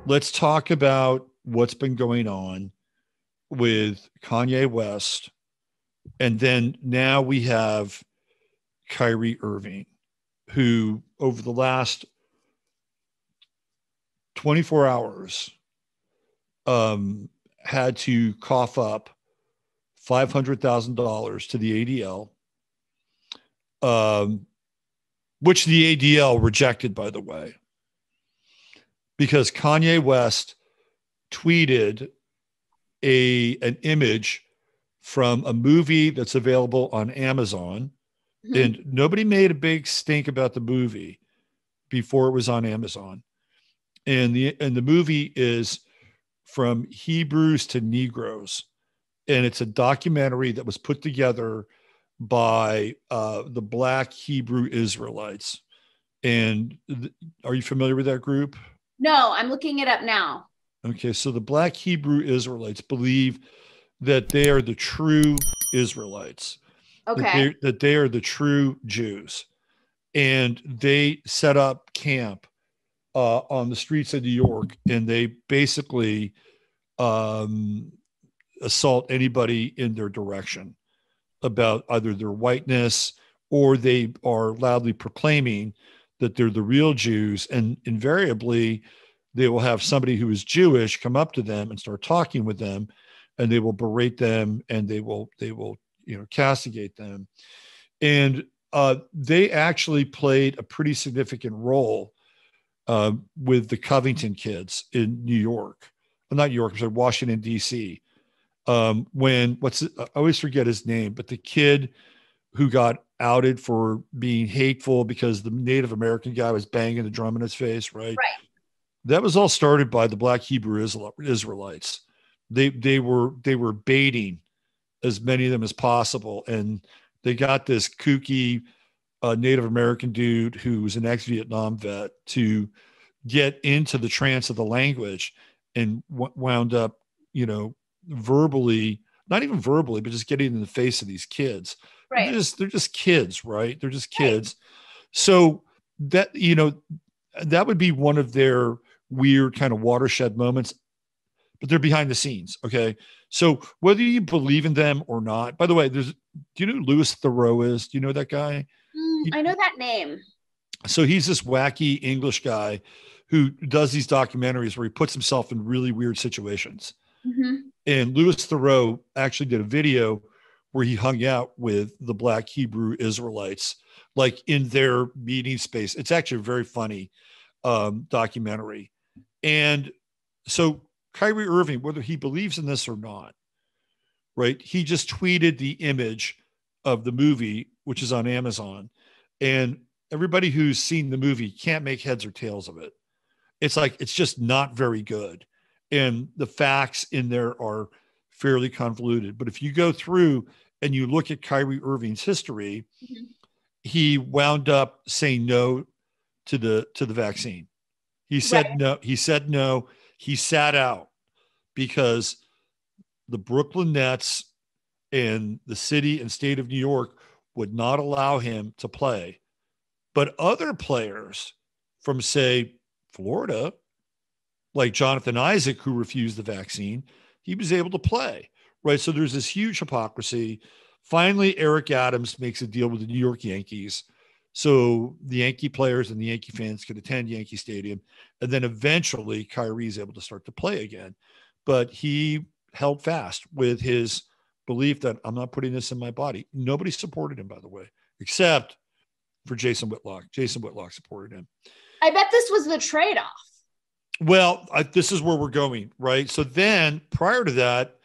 let's talk about what's been going on with Kanye West. And then now we have Kyrie Irving, who over the last 24 hours had to cough up $500,000 to the ADL, which the ADL rejected, by the way, because Kanye West tweeted an image from a movie that's available on Amazon. Mm-hmm. And nobody made a big stink about the movie before it was on Amazon. And the movie is From Hebrews to Negroes. And it's a documentary that was put together by the Black Hebrew Israelites. And are you familiar with that group? No, I'm looking it up now. Okay, so the Black Hebrew Israelites believe that they are the true Israelites. Okay. That they are the true Jews. And they set up camp on the streets of New York, and they basically assault anybody in their direction about either their whiteness, or they are loudly proclaiming that they're the real Jews. And invariably, they will have somebody who is Jewish come up to them and start talking with them, and they will berate them, and they will castigate them. And they actually played a pretty significant role with the Covington kids in New York. Well, not New York, but Washington, D.C. I always forget his name, but the kid who got outed for being hateful because the Native American guy was banging the drum in his face, right? Right. That was all started by the Black Hebrew Israelites. They were baiting as many of them as possible, and they got this kooky Native American dude who was an ex-Vietnam vet to get into the trance of the language, and wound up, verbally, not even verbally, but just getting in the face of these kids. Right. They're just kids, right? They're just kids. Right. So that, that would be one of their weird kind of watershed moments, but they're behind the scenes. Okay. So whether you believe in them or not, by the way, do you know who Louis Theroux is? Do you know that guy? I know that name. So he's this wacky English guy who does these documentaries where he puts himself in really weird situations. Mm-hmm. And Louis Theroux actually did a video where he hung out with the Black Hebrew Israelites, like in their meeting space. It's actually a very funny documentary. And so Kyrie Irving, whether he believes in this or not, right? He just tweeted the image of the movie, which is on Amazon. And everybody who's seen the movie can't make heads or tails of it. It's just not very good. And the facts in there are fairly convoluted. But if you go through and you look at Kyrie Irving's history, mm-hmm. he wound up saying no to the vaccine. He said no. He said no. He sat out because the Brooklyn Nets and the city and state of New York would not allow him to play. But other players from, say, Florida, like Jonathan Isaac, who refused the vaccine, he was able to play, right? So there's this huge hypocrisy. Finally, Eric Adams makes a deal with the New York Yankees, so the Yankee players and the Yankee fans could attend Yankee Stadium. And then eventually Kyrie is able to start to play again. But he held fast with his belief that I'm not putting this in my body. Nobody supported him, by the way, except for Jason Whitlock. Jason Whitlock supported him. I bet this was the trade-off. Well, this is where we're going, right? So then prior to that,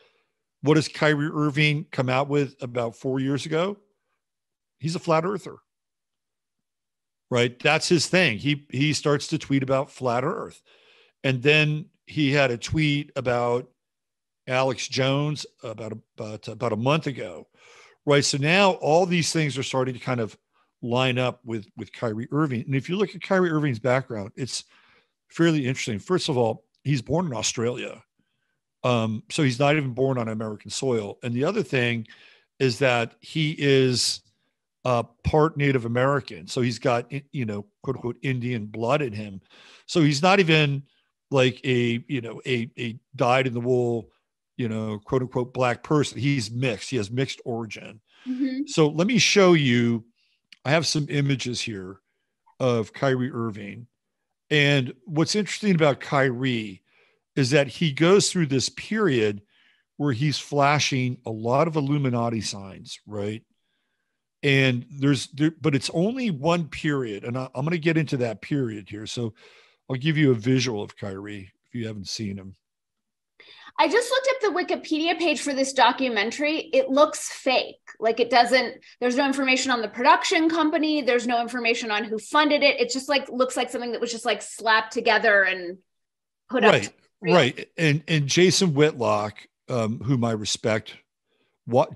what does Kyrie Irving come out with about 4 years ago? He's a flat earther, right? That's his thing. He starts to tweet about flat earth. And then he had a tweet about Alex Jones about a month ago, right? So now all these things are starting to kind of line up with Kyrie Irving. And if you look at Kyrie Irving's background, it's fairly interesting. First of all, he's born in Australia. So he's not even born on American soil. And the other thing is that he is part Native American. So he's got, quote unquote, Indian blood in him. So he's not even like a dyed in the wool, quote unquote black person. He's mixed. He has mixed origin. Mm-hmm. So let me show you. I have some images here of Kyrie Irving. And what's interesting about Kyrie is that he goes through this period where he's flashing a lot of Illuminati signs, right? And but it's only one period. And I'm going to get into that period here. So I'll give you a visual of Kyrie if you haven't seen him. I just looked up the Wikipedia page for this documentary. It looks fake. Like there's no information on the production company. There's no information on who funded it. It just looks like something that was just slapped together and put up. Right. And Jason Whitlock, whom I respect,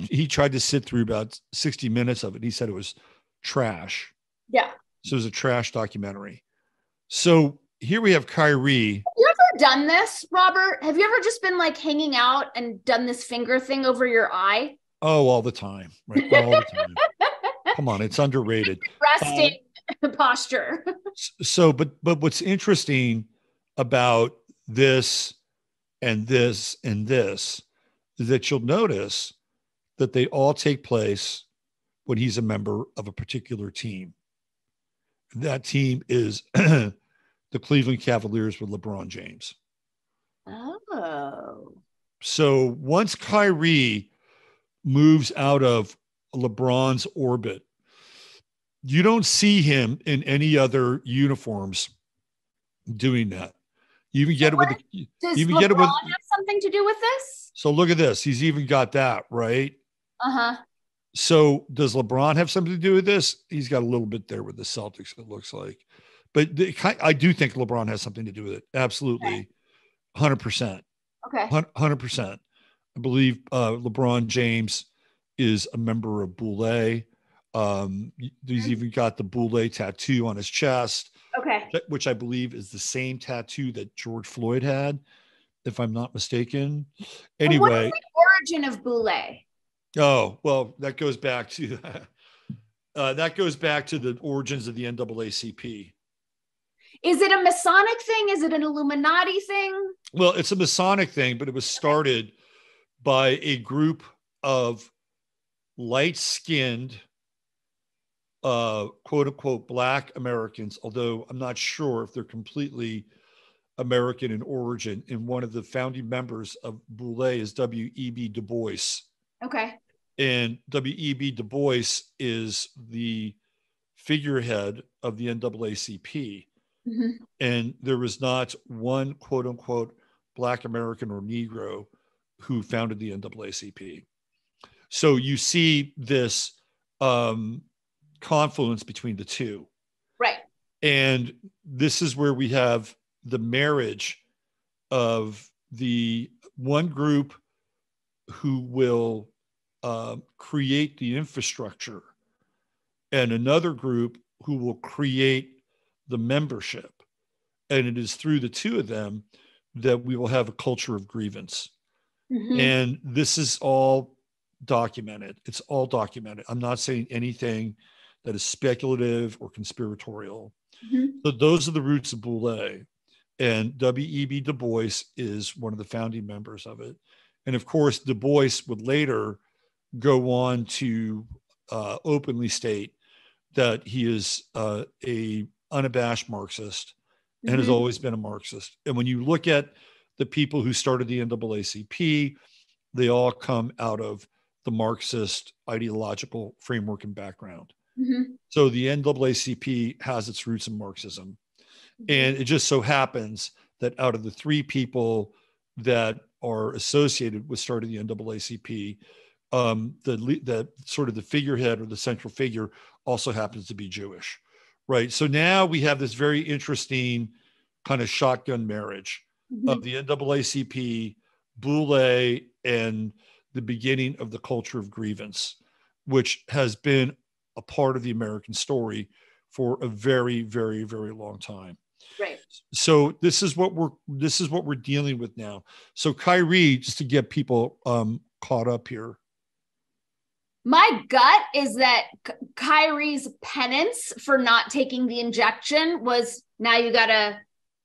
he tried to sit through about 60 minutes of it. He said it was trash. Yeah. So it was a trash documentary. So here we have Kyrie. Have you ever done this, Robert? Have you ever just been hanging out and done this finger thing over your eye? Oh, all the time. Right. All the time. Come on. It's underrated. Resting posture. So, but what's interesting about this and this and this is that you'll notice that they all take place when he's a member of a particular team. That team is the Cleveland Cavaliers with LeBron James. Oh. So once Kyrie moves out of LeBron's orbit, you don't see him in any other uniforms doing that. You even get it with the. Does LeBron have something to do with this? So look at this. He's even got that, right? Uh-huh. So does LeBron have something to do with this? He's got a little bit there with the Celtics, it looks like. But I do think LeBron has something to do with it. Absolutely. 100%. Okay. 100%. I believe LeBron James is a member of Boule. He's even got the Boule tattoo on his chest. Okay. Which I believe is the same tattoo that George Floyd had, if I'm not mistaken. Anyway. What is the origin of Boule? Oh, well, that goes back to the origins of the NAACP. Is it a Masonic thing? Is it an Illuminati thing? Well, it's a Masonic thing, but it was started by a group of light-skinned, quote unquote, Black Americans, although I'm not sure if they're completely American in origin. And one of the founding members of Boule is W.E.B. Du Bois. Okay. And W.E.B. Du Bois is the figurehead of the NAACP. Mm-hmm. And there was not one, quote unquote, Black American or Negro who founded the NAACP. So you see this confluence between the two. Right. And this is where we have the marriage of the one group who will create the infrastructure and another group who will create the membership. And it is through the two of them that we will have a culture of grievance. Mm-hmm. And this is all documented. It's all documented. I'm not saying anything that is speculative or conspiratorial. Mm-hmm. So those are the roots of Boule. And W.E.B. Du Bois is one of the founding members of it. And of course, Du Bois would later go on to openly state that he is a unabashed Marxist and mm-hmm. has always been a Marxist. And when you look at the people who started the NAACP, they all come out of the Marxist ideological framework and background. Mm-hmm. So the NAACP has its roots in Marxism. Mm-hmm. And it just so happens that out of the three people that are associated with starting the NAACP, the sort of the figurehead or the central figure also happens to be Jewish, right? So now we have this very interesting kind of shotgun marriage mm-hmm. of the NAACP, Boule, and the beginning of the culture of grievance, which has been a part of the American story for a very, very, very long time. Right. So this is what we're dealing with now. So Kyrie, just to get people caught up here. My gut is that Kyrie's penance for not taking the injection was, now you got to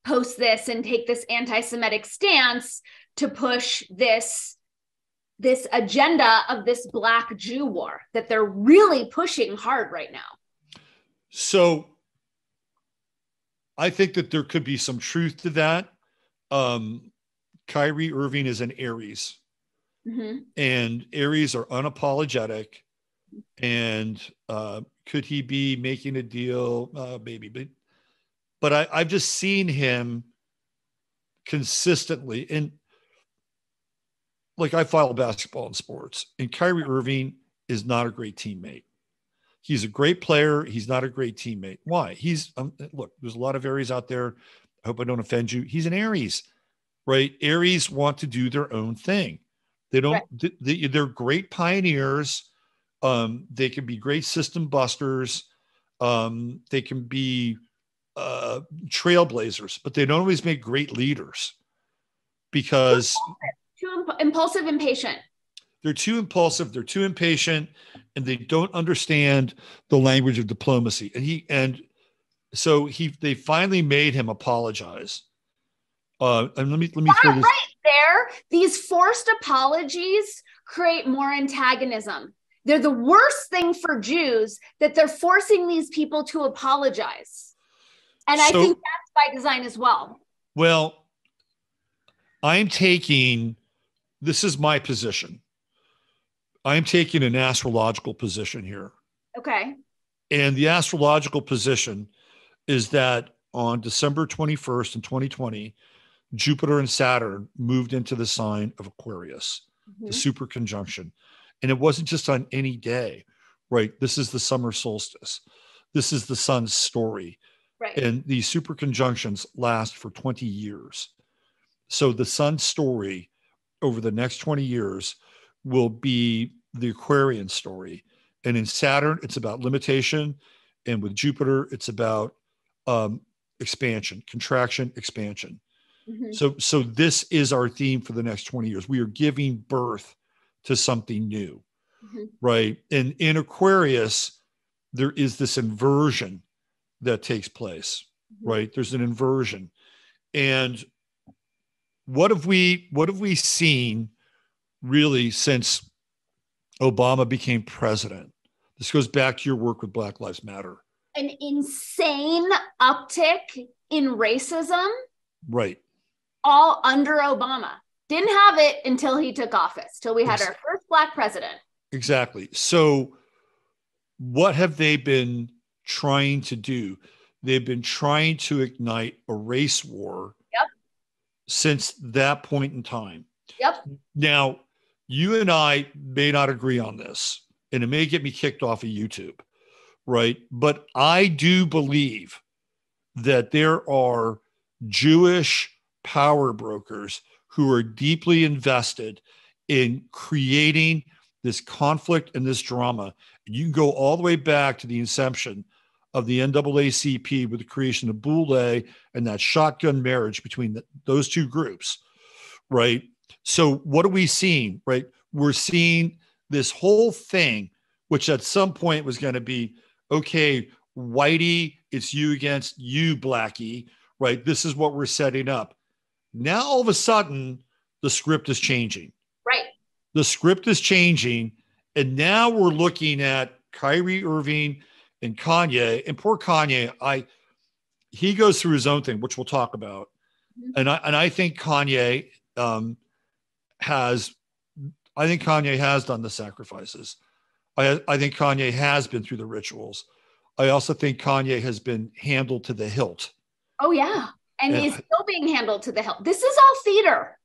post this and take this anti-Semitic stance to push this agenda of this Black Jew war that they're really pushing hard right now. So I think that there could be some truth to that. Kyrie Irving is an Aries, and Aries are unapologetic. And could he be making a deal? Maybe, but I've just seen him consistently. And like, I follow basketball and sports, and Kyrie Irving is not a great teammate. He's a great player. He's not a great teammate. Why? He's look, there's a lot of Aries out there. I hope I don't offend you. He's an Aries, right? Aries want to do their own thing. They don't, right. They're great pioneers. They can be great system busters. They can be trailblazers, but they don't always make great leaders because too impulsive, impatient. They're too impulsive. They're too impatient, and they don't understand the language of diplomacy. And so they finally made him apologize. And let me throw this right there. These forced apologies create more antagonism. They're the worst thing for Jews, that they're forcing these people to apologize. And I think that's by design as well. Well, this is my position. I'm taking an astrological position here. Okay. And the astrological position is that on December 21st in 2020, Jupiter and Saturn moved into the sign of Aquarius, the super conjunction. And it wasn't just on any day, right? This is the summer solstice. This is the sun's story. Right. And these super conjunctions last for 20 years. So the sun's story over the next 20 years will be the Aquarian story. And in Saturn, it's about limitation. And with Jupiter, it's about expansion, contraction, expansion. So this is our theme for the next 20 years. We are giving birth to something new, right? And in Aquarius, there is this inversion that takes place, right? There's an inversion. And what have we seen really since Obama became president? This goes back to your work with Black Lives Matter. An insane uptick in racism. Right. All under Obama. Didn't have it until he took office, till we had our first Black president. Exactly. So what have they been trying to do? They've been trying to ignite a race war since that point in time. Yep. Now, you and I may not agree on this, and it may get me kicked off of YouTube, right? But I do believe that there are Jewish power brokers who are deeply invested in creating this conflict and this drama. And you can go all the way back to the inception of the NAACP with the creation of Boule and that shotgun marriage between those two groups, right? So what are we seeing, right? We're seeing this whole thing, which at some point was going to be, okay, Whitey, it's you against you, Blackie, right? This is what we're setting up. Now, all of a sudden, the script is changing. Right. The script is changing. And now we're looking at Kyrie Irving and Kanye. And poor Kanye, he goes through his own thing, which we'll talk about. And I think Kanye has done the sacrifices. I think Kanye has been through the rituals. I also think Kanye has been handled to the hilt. Oh, yeah. And he's still being handled to the hilt. This is all theater.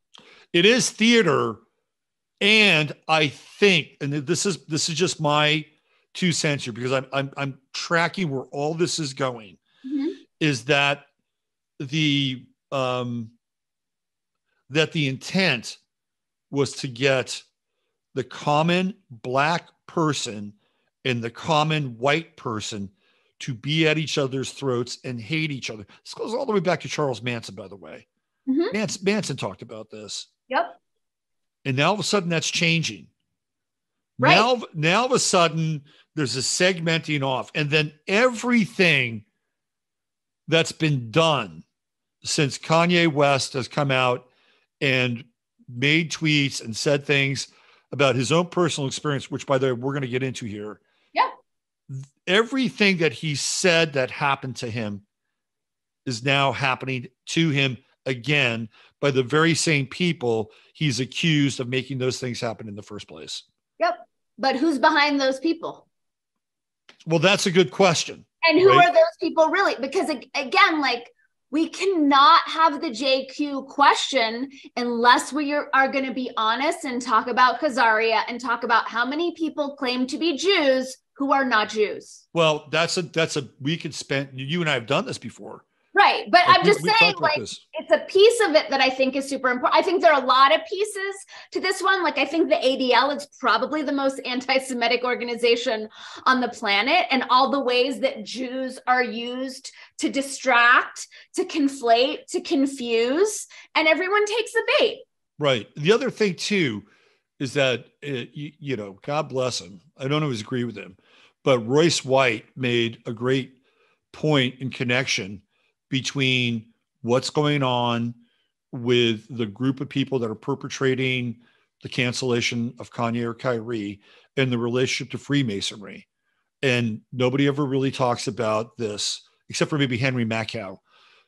It is theater. And I think, and this is just my 2 cents here, because I'm tracking where all this is going, is that the intent was to get the common Black person and the common white person to be at each other's throats and hate each other. This goes all the way back to Charles Manson, by the way. Manson talked about this. Yep. And now all of a sudden that's changing. Right. Now all of a sudden there's a segmenting off. And then everything that's been done since Kanye West has come out and made tweets and said things about his own personal experience, which, by the way, we're going to get into here. Yeah. Everything that he said that happened to him is now happening to him again by the very same people he's accused of making those things happen in the first place. Yep. But who's behind those people? Well, that's a good question. And who are those people really? Because again, like, we cannot have the JQ question unless we are going to be honest and talk about Khazaria and talk about how many people claim to be Jews who are not Jews. Well, we could spend, you and I have done this before. Right. But like I'm just saying, like, it's a piece of it that I think is super important. I think there are a lot of pieces to this one. Like, I think the ADL is probably the most anti-Semitic organization on the planet, and all the ways that Jews are used to distract, to conflate, to confuse, and everyone takes the bait. Right. The other thing too is that, God bless him, I don't always agree with him, but Royce White made a great point in connection between what's going on with the group of people that are perpetrating the cancellation of Kanye or Kyrie and the relationship to Freemasonry. And nobody ever really talks about this, except for maybe Henry Macau.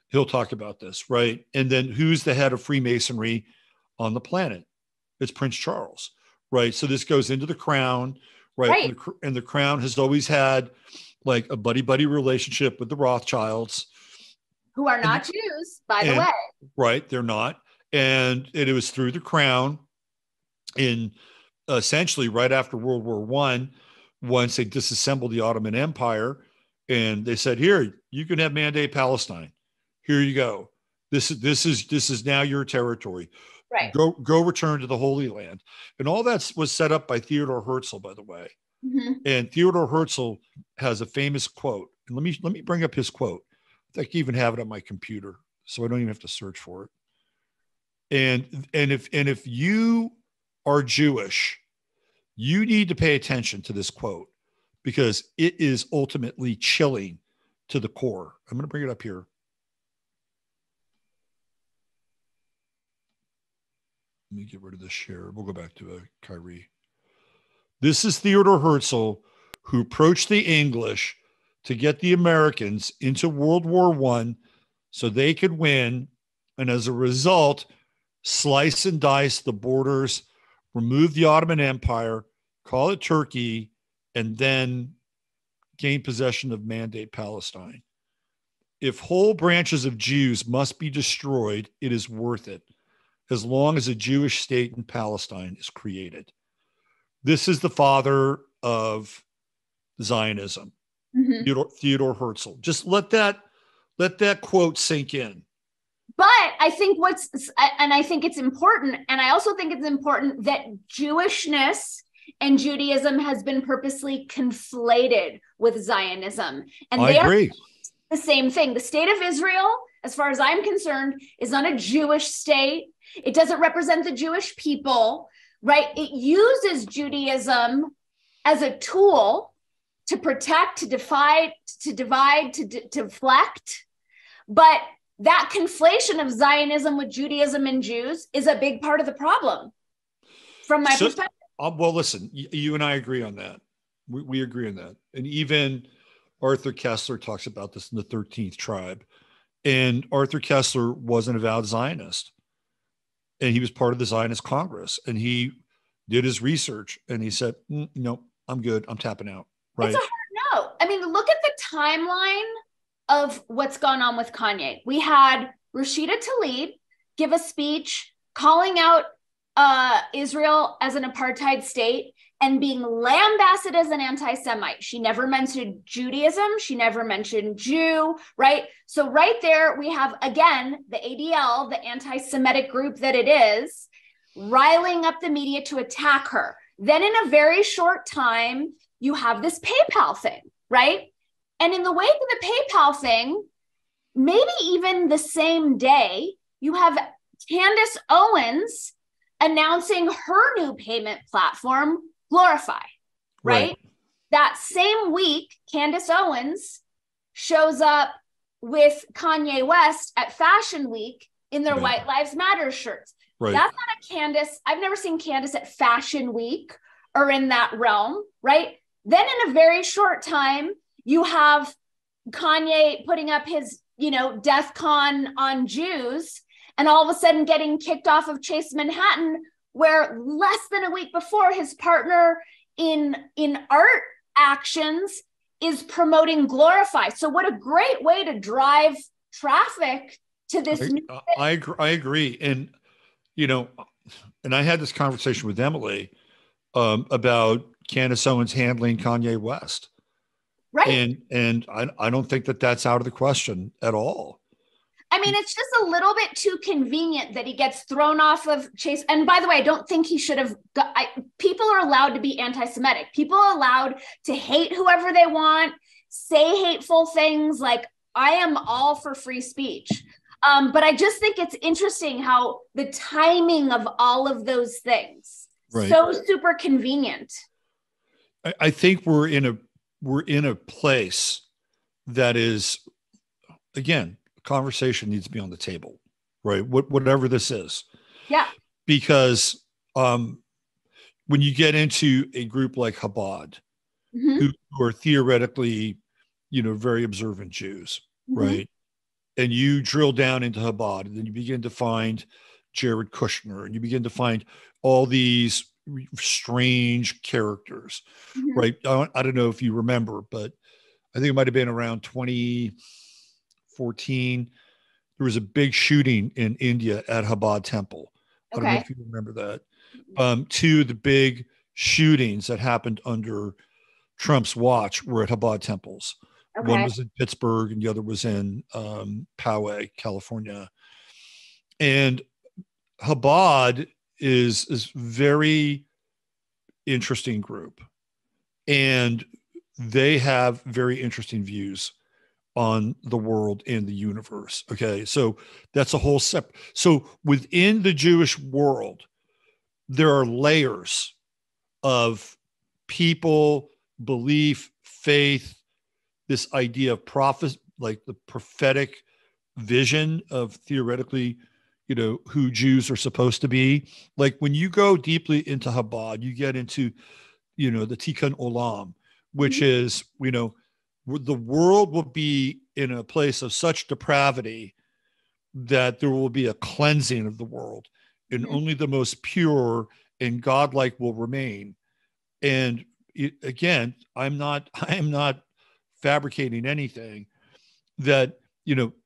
He'll talk about this, right? And then who's the head of Freemasonry on the planet? It's Prince Charles, right? So this goes into the crown, right? And the crown has always had like a buddy-buddy relationship with the Rothschilds, who are not Jews, by the way. Right, they're not. And it was through the crown in essentially right after World War I, once they disassembled the Ottoman Empire, and they said, here, you can have Mandate Palestine. Here you go. This is now your territory. Right. Go return to the Holy Land. And all that was set up by Theodore Herzl, by the way. Mm-hmm. And Theodore Herzl has a famous quote. And let me bring up his quote. I can even have it on my computer, so I don't even have to search for it. And if you are Jewish, you need to pay attention to this quote because it is ultimately chilling to the core. I'm going to bring it up here. Let me get rid of this share. We'll go back to Kyrie. This is Theodore Herzl, who approached the English to get the Americans into World War I so they could win. And as a result, slice and dice the borders, remove the Ottoman Empire, call it Turkey, and then gain possession of Mandate Palestine. If whole branches of Jews must be destroyed, it is worth it, as long as a Jewish state in Palestine is created. This is the father of Zionism. Mm-hmm. Theodore Herzl. Just let that quote sink in. But I think I think it's important, and I also think it's important that Jewishness and Judaism has been purposely conflated with Zionism. And I agree. The same thing. The state of Israel, as far as I'm concerned, is not a Jewish state. It doesn't represent the Jewish people, right? It uses Judaism as a tool to protect, to divide, to deflect. But that conflation of Zionism with Judaism and Jews is a big part of the problem from my perspective. Well, listen, you and I agree on that. We agree on that. And even Arthur Kessler talks about this in the 13th Tribe. And Arthur Kessler was an avowed Zionist. And he was part of the Zionist Congress. And he did his research. And he said, no, I'm good. I'm tapping out. Right? It's a hard no. I mean, look at the timeline of what's gone on with Kanye. We had Rashida Tlaib give a speech calling out Israel as an apartheid state and being lambasted as an anti-Semite. She never mentioned Judaism. She never mentioned Jew, right? So right there, we have, again, the ADL, the anti-Semitic group that it is, riling up the media to attack her. Then in a very short time, you have this PayPal thing, right? And in the wake of the PayPal thing, maybe even the same day, you have Candace Owens announcing her new payment platform, Glorify, right? That same week, Candace Owens shows up with Kanye West at Fashion Week in their Right. White Lives Matter shirts. Right. That's not a Candace. I've never seen Candace at Fashion Week or in that realm, right? Then in a very short time, you have Kanye putting up his, death con on Jews, and all of a sudden getting kicked off of Chase Manhattan, where less than a week before, his partner in art actions is promoting Glorify. So what a great way to drive traffic to this. I agree. And, and I had this conversation with Emily about Candace Owens handling Kanye West. Right. And I don't think that that's out of the question at all. I mean, it's just a little bit too convenient that he gets thrown off of Chase. And by the way, I don't think he should have. People are allowed to be anti-Semitic. People are allowed to hate whoever they want, say hateful things. Like, I am all for free speech. But I just think it's interesting how the timing of all of those things, right. So super convenient. I think we're in a place that is, again, conversation needs to be on the table, right? Whatever this is. Yeah. Because when you get into a group like Chabad, mm-hmm. who are theoretically, very observant Jews, mm-hmm. right? And you drill down into Chabad, and then you begin to find Jared Kushner, and you begin to find all these strange characters, mm-hmm. right? I don't know if you remember, but I think it might have been around 2014. There was a big shooting in India at Chabad Temple. I don't know if you remember that. Two of the big shootings that happened under Trump's watch were at Chabad temples. Okay. One was in Pittsburgh and the other was in Poway, California. And Chabad is very interesting group, and they have very interesting views on the world and the universe. Okay, so that's a whole separate. So within the Jewish world, there are layers of people, belief, faith, this idea of prophet, like the prophetic vision of theoretically, who Jews are supposed to be. Like when you go deeply into Chabad, you get into, the Tikkun Olam, which is, the world will be in a place of such depravity that there will be a cleansing of the world, and only the most pure and godlike will remain. And again, I am not fabricating anything. That,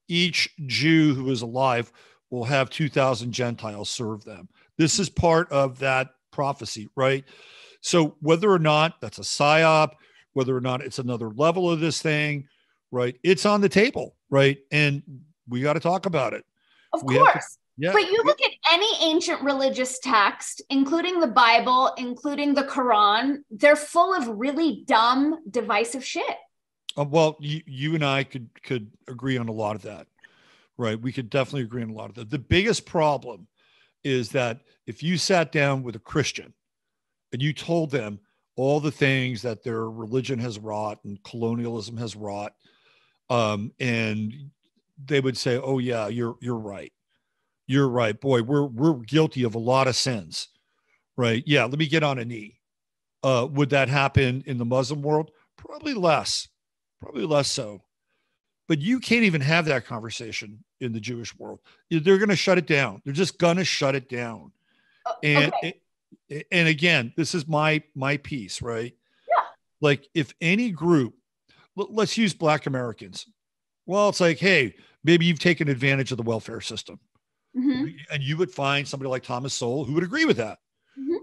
each Jew who is alive will have 2,000 Gentiles serve them. This is part of that prophecy, right? So whether or not that's a psyop, whether or not it's another level of this thing, right? It's on the table, right? And we got to talk about it. Of course. But you look at any ancient religious text, including the Bible, including the Quran, they're full of really dumb, divisive shit. Well, you and I could agree on a lot of that, right? We could definitely agree on a lot of that. The biggest problem is that if you sat down with a Christian and you told them all the things that their religion has wrought and colonialism has wrought, and they would say, "Oh yeah, you're right. You're right. Boy, we're guilty of a lot of sins." Right? Yeah, let me get on a knee. Would that happen in the Muslim world? Probably less so. But you can't even have that conversation in the Jewish world. They're going to shut it down. They're just going to shut it down. And and again, this is my piece, right? Yeah. Like if any group, let's use Black Americans. Well, it's like, hey, maybe you've taken advantage of the welfare system. And you would find somebody like Thomas Sowell who would agree with that,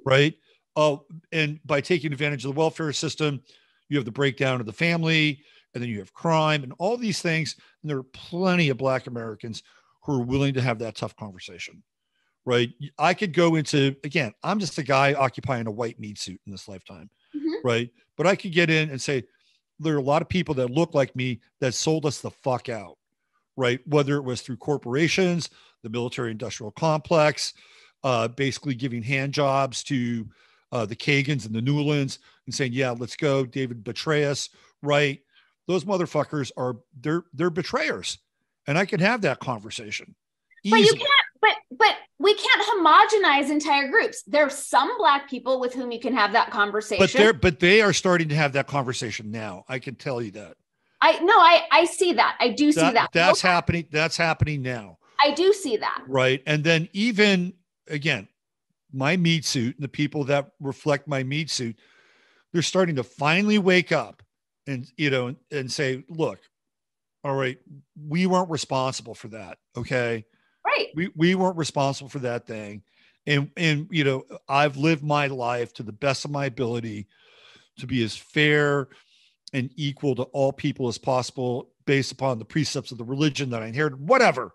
right? And by taking advantage of the welfare system, you have the breakdown of the family, and then you have crime and all these things. And there are plenty of Black Americans who are willing to have that tough conversation, right? I could go into, again, I'm just a guy occupying a white meat suit in this lifetime, right? But I could get in and say, there are a lot of people that look like me that sold us the fuck out, right? Whether it was through corporations, the military industrial complex, basically giving hand jobs to the Kagans and the Newlands and saying, yeah, let's go. David betray us, right? those motherfuckers they're betrayers. And I can have that conversation. But easily. you can't, but we can't homogenize entire groups. There's some Black people with whom you can have that conversation. But they are starting to have that conversation now. I can tell you that. I see that. I do see that. That's happening. That's happening now. I do see that. Right. And then even again, my meat suit and the people that reflect my meat suit, they're starting to finally wake up and, and say, look, all right, we weren't responsible for that. Okay. Right. We weren't responsible for that thing. And, I've lived my life to the best of my ability to be as fair and equal to all people as possible based upon the precepts of the religion that I inherited, whatever.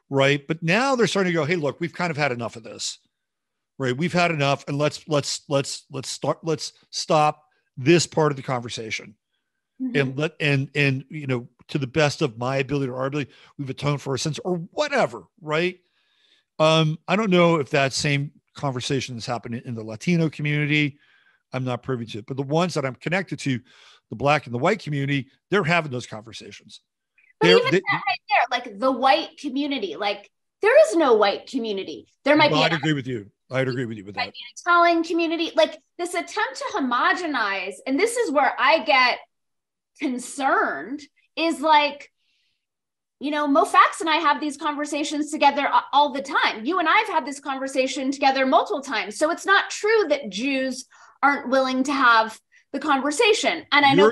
Right. But now they're starting to go, hey, look, we've kind of had enough of this. Right. We've had enough. And let's stop this part of the conversation. Mm-hmm. And to the best of my ability or our ability, we've atoned for our sins or whatever. Right. I don't know if that same conversation is happening in the Latino community. I'm not privy to it, but the ones that I'm connected to, the Black and the white community, they're having those conversations. But even that right there, like the white community, like there is no white community. There might be. I'd agree with you. I'd agree with you with that. Might be an Italian community, like this attempt to homogenize, and this is where I get concerned. Is like, Mo Fax and I have these conversations together all the time. You and I have had this conversation together multiple times. So it's not true that Jews aren't willing to have the conversation. And I know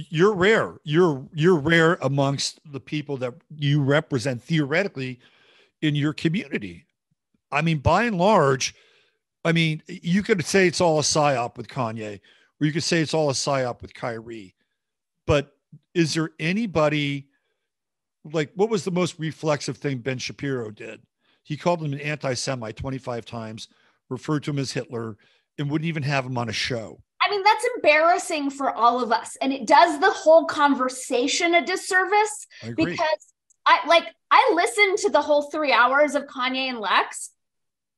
you're rare. You're rare amongst the people that you represent theoretically in your community. I mean, by and large, you could say it's all a psyop with Kanye, or you could say it's all a psyop with Kyrie. But is there anybody, like, what was the most reflexive thing Ben Shapiro did? He called him an anti-Semite 25 times, referred to him as Hitler, and wouldn't even have him on a show. I mean, that's embarrassing for all of us. And it does the whole conversation a disservice. I agree. Because I listened to the whole 3 hours of Kanye and Lex.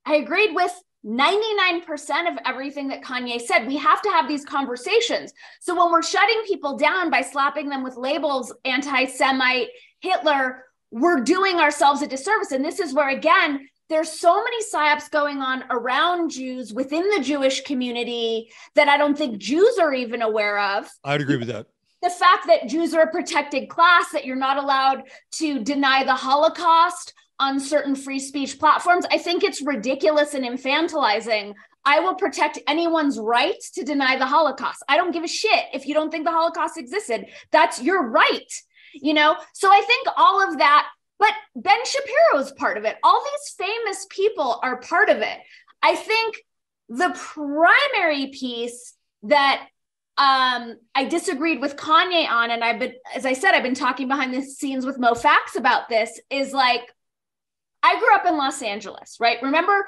I agreed with 99% of everything that Kanye said. We have to have these conversations. So when we're shutting people down by slapping them with labels, anti-Semite, Hitler, we're doing ourselves a disservice. And this is where, again, there's so many psyops going on around Jews within the Jewish community that I don't think Jews are even aware of. I'd agree with that. The fact that Jews are a protected class, that you're not allowed to deny the Holocaust on certain free speech platforms. I think it's ridiculous and infantilizing. I will protect anyone's right to deny the Holocaust. I don't give a shit if you don't think the Holocaust existed. That's your right, So I think all of that, but Ben Shapiro is part of it. All these famous people are part of it. I think the primary piece that I disagreed with Kanye on, and I've been talking behind the scenes with Mo Fax about this, is like, I grew up in Los Angeles, right? Remember,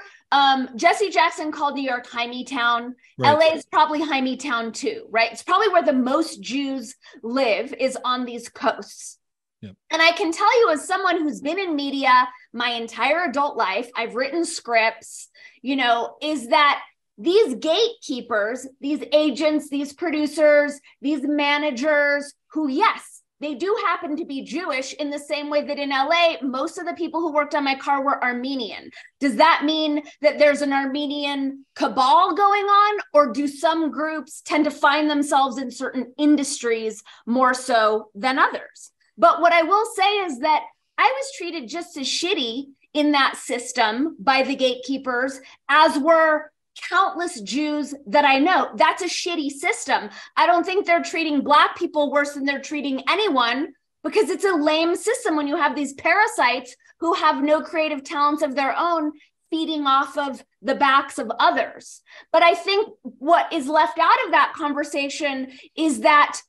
Jesse Jackson called New York Hymie Town. Right. LA is probably Hymie Town too, right? It's probably where the most Jews live, is on these coasts. Yep. And I can tell you, as someone who's been in media my entire adult life, I've written scripts, is that these gatekeepers, these agents, these producers, these managers who, yes, they do happen to be Jewish, in the same way that in LA, most of the people who worked on my car were Armenian. Does that mean that there's an Armenian cabal going on? Or do some groups tend to find themselves in certain industries more so than others? But what I will say is that I was treated just as shitty in that system by the gatekeepers as were countless Jews that I know. That's a shitty system. I don't think they're treating Black people worse than they're treating anyone, because it's a lame system when you have these parasites who have no creative talents of their own feeding off of the backs of others. But I think what is left out of that conversation is that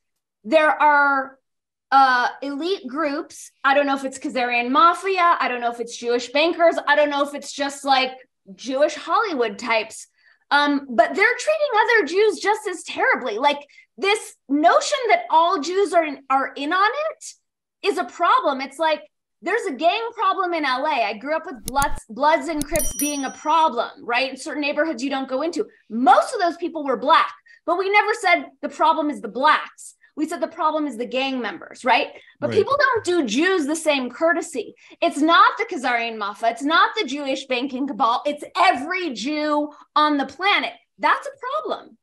there are elite groups. I don't know if it's Khazarian mafia. I don't know if it's Jewish bankers. I don't know if it's just like Jewish Hollywood types. But they're treating other Jews just as terribly. Like, this notion that all Jews are in on it is a problem. It's like, there's a gang problem in LA. I grew up with Bloods and Crips being a problem, right? In certain neighborhoods you don't go into. Most of those people were Black, but we never said the problem is the Blacks. We said the problem is the gang members, right? But Right. people don't do Jews the same courtesy. It's not the Khazarian Mafia. It's not the Jewish banking cabal. It's every Jew on the planet. That's a problem.